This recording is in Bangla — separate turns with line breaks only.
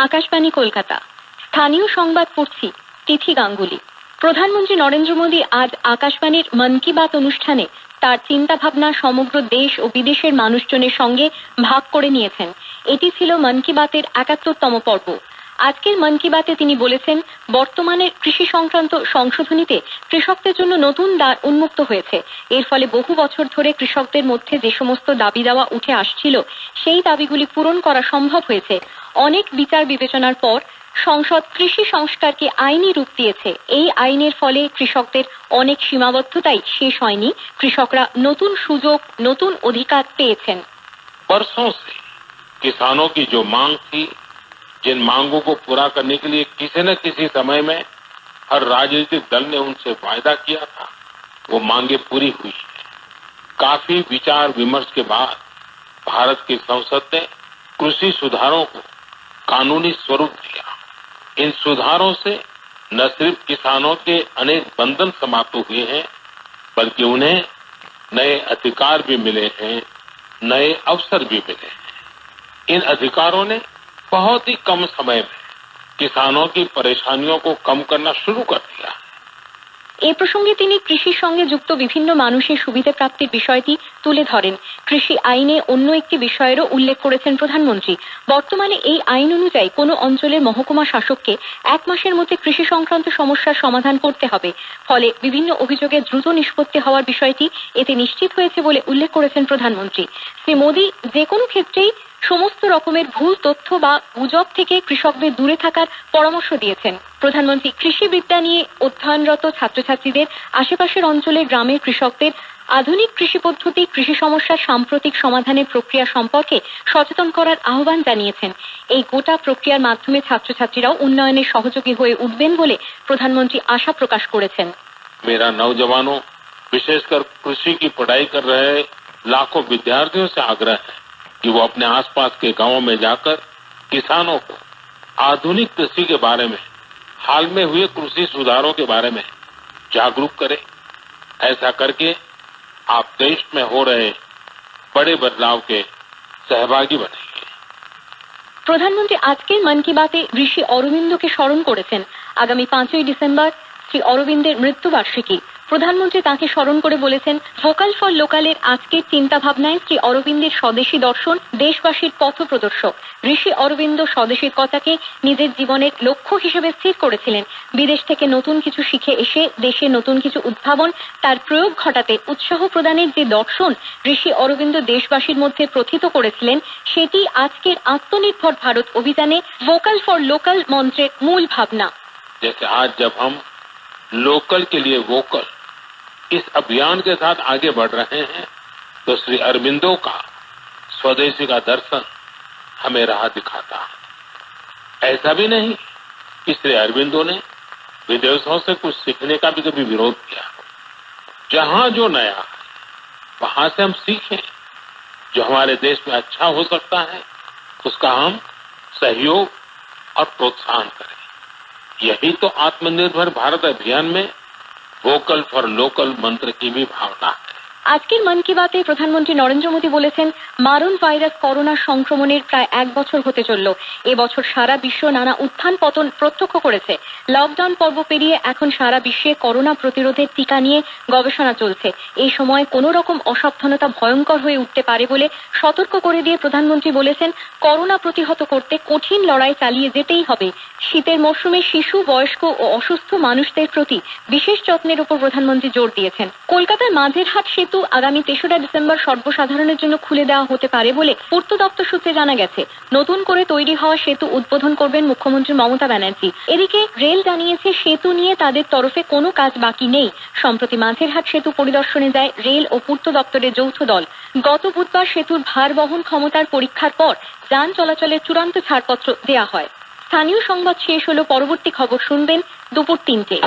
আকাশবাণী কলকাতা। স্থানীয় সংবাদ পড়ছি তিথি গাঙ্গুলি। প্রধানমন্ত্রী নরেন্দ্র মোদী আজ আকাশবাণীর মন কি বাত অনুষ্ঠানে তার চিন্তা ভাবনা সমগ্র দেশ ও বিদেশের মানুষজনের সঙ্গে ভাগ করে নিয়েছেন। এটি ছিল মন কি বাতের ৭১তম পর্ব। আজকের মন কি বাতে তিনি বলেছেন, বর্তমানের কৃষি সংক্রান্ত সংশোধনীতে কৃষকদের জন্য নতুন দ্বার উন্মুক্ত হয়েছে। এর ফলে বহু বছর ধরে কৃষকদের মধ্যে যে সমস্ত দাবি দাওয়া উঠে আসছিল, সেই দাবিগুলি পূরণ করা সম্ভব হয়েছে। অনেক বিচার বিবেচনার পর সংসদ কৃষি সংস্কারকে আইনি রূপ দিয়েছে। এই আইনের ফলে কৃষকদের অনেক সীমাবদ্ধতাই শেষ হয়নি। কৃষকরা নতুন সুযোগ, নতুন অধিকার পেয়েছেন।
बरसों से किसानों की जो मांग थी, जिन मांगों को पूरा करने के लिए किसी न किसी समय में हर राजनीतिक दल ने उनसे वायदा किया था, वो मांगे पूरी हुई है। काफी विचार विमर्श के बाद भारत की संसद ने कृषि सुधारों को कानूनी स्वरूप दिया। इन सुधारों से न सिर्फ किसानों के अनेक बंधन समाप्त हुए हैं, बल्कि उन्हें नए अधिकार भी मिले हैं, नए अवसर भी मिले हैं। इन अधिकारों ने बहुत ही कम समय में किसानों की परेशानियों को कम करना शुरू कर दिया।
এই প্রসঙ্গে তিনি কৃষির সঙ্গে যুক্ত বিভিন্ন মানুষের সুবিধা প্রাপ্তির বিষয়টি তুলে ধরেন। কৃষি আইনে অন্য একটি বিষয়েরও উল্লেখ করেছেন প্রধানমন্ত্রী। বর্তমানে এই আইন অনুযায়ী কোনো অঞ্চলের মহকুমা শাসককে ১ মাসের মধ্যে কৃষি সংক্রান্ত সমস্যার সমাধান করতে হবে। ফলে বিভিন্ন অভিযোগের দ্রুত নিষ্পত্তি হওয়ার বিষয়টি এতে নিশ্চিত হয়েছে বলে উল্লেখ করেছেন প্রধানমন্ত্রী। শ্রী মোদী যে কোনো ক্ষেত্রেই সমস্ত রকমের ভুল তথ্য বা গুজব থেকে কৃষকদের দূরে থাকার পরামর্শ দিয়েছেন। প্রধানমন্ত্রী কৃষিবিদ্যা নিয়ে অধ্যয়নরত ছাত্রছাত্রীদের আশেপাশের অঞ্চলের গ্রামের কৃষকদের আধুনিক কৃষি পদ্ধতি, কৃষি সমস্যার সাম্প্রতিক সমাধানের প্রক্রিয়া সম্পর্কে সচেতন করার আহ্বান জানিয়েছেন। এই গোটা প্রক্রিয়ার মাধ্যমে ছাত্রছাত্রীরাও উন্নয়নের সহযোগী হয়ে উঠবেন বলে প্রধানমন্ত্রী আশা প্রকাশ করেছেন।
मेरा नौजवानों, विशेषकर कृषि की पढ़ाई कर रहे लाखों विद्यार्थियों से आग्रह है कि वो अपने आसपास के गांवों में जाकर किसानों को आधुनिक कृषि के बारे में, हाल में हुए कृषि सुधारों के बारे में जागरूक करें। ऐसा करके आप देश में हो रहे बड़े बदलाव के सहभागी बनेंगे।
প্রধানমন্ত্রী আজকের মন কি বাতে ঋষি অরবিন্দকে স্মরণ করেছেন। আগামী 5ই ডিসেম্বর শ্রী অরবিন্দের মৃত্যুবার্ষিকী। প্রধানমন্ত্রী তাঁকে স্মরণ করে বলেছেন, ভোকাল ফর লোকালের আজকের চিন্তা ভাবনায় শ্রী অরবিন্দের স্বদেশী দর্শন দেশবাসীর পথ প্রদর্শক। ঋষি অরবিন্দ স্বদেশিকতাকে নিজের জীবনের লক্ষ্য হিসেবে স্থির করেছিলেন। বিদেশ থেকে নতুন কিছু শিখে এসে দেশে নতুন কিছু উদ্ভাবন, তার প্রয়োগ ঘটাতে উৎসাহ প্রদানের যে দর্শন ঋষি অরবিন্দ দেশবাসীর মধ্যে প্রথিত করেছিলেন, সেটি আজকের আত্মনির্ভর ভারত অভিযানে ভোকাল ফর লোকাল মন্ত্রের মূল ভাবনা।
जैसे आज जब हम लोकल के लिए वोकल इस अभियान के साथ आगे बढ़ रहे हैं, तो श्री अरबिंदो का स्वदेशी का दर्शन हमें राह दिखाता है। ऐसा भी नहीं कि श्री अरबिंदो ने विदेशों से कुछ सीखने का भी कभी विरोध किया। जहां जो नया है वहां से हम सीखें। जो हमारे देश में अच्छा हो सकता है उसका हम सहयोग और प्रोत्साहन करें। यही तो आत्मनिर्भर भारत अभियान में वोकल फॉर लोकल मंत्र की भी भावना है।
আজকের মন কি বাতে প্রধানমন্ত্রী নরেন্দ্র মোদী বলেছেন, মারণ ভাইরাস করোনা সংক্রমণের প্রায় 1 বছর হতে চলল। এবছর সারা বিশ্ব নানা উত্থান পতন প্রত্যক্ষ করেছে। লকডাউন পর্ব পেরিয়ে এখন সারা বিশ্বে করোনা প্রতিরোধের টিকা নিয়ে গবেষণা চলছে। এই সময় কোন রকম অসাবধানতা ভয়ঙ্কর হয়ে উঠতে পারে বলে সতর্ক করে দিয়ে প্রধানমন্ত্রী বলেছেন, করোনা প্রতিহত করতে কঠিন লড়াই চালিয়ে যেতেই হবে। শীতের মরশুমে শিশু, বয়স্ক ও অসুস্থ মানুষদের প্রতি বিশেষ যত্নের উপর প্রধানমন্ত্রী জোর দিয়েছেন। কলকাতার মাঝেরহাট সেতু আগামী 3রা ডিসেম্বর সর্বসাধারণের জন্য খুলে দেওয়া হতে পারে বলে পূর্ত দপ্তর সূত্রে জানা গেছে। নতুন করে তৈরি হওয়া সেতু উদ্বোধন করবেন মুখ্যমন্ত্রী মমতা ব্যানার্জি। এদিকে রেল জানিয়েছে, সেতু নিয়ে তাদের তরফে কোনো কাজ বাকি নেই। সম্প্রতি মাঝেরহাট সেতু পরিদর্শনে যায় রেল ও পূর্ত দপ্তরের যৌথ দল। গত বুধবার সেতুর ভার বহন ক্ষমতার পরীক্ষার পর যান চলাচলের চূড়ান্ত ছাড়পত্র দেওয়া হয়। স্থানীয় সংবাদ শেষ হলো। পরবর্তী খবর শুনবেন দুপুর 3টে।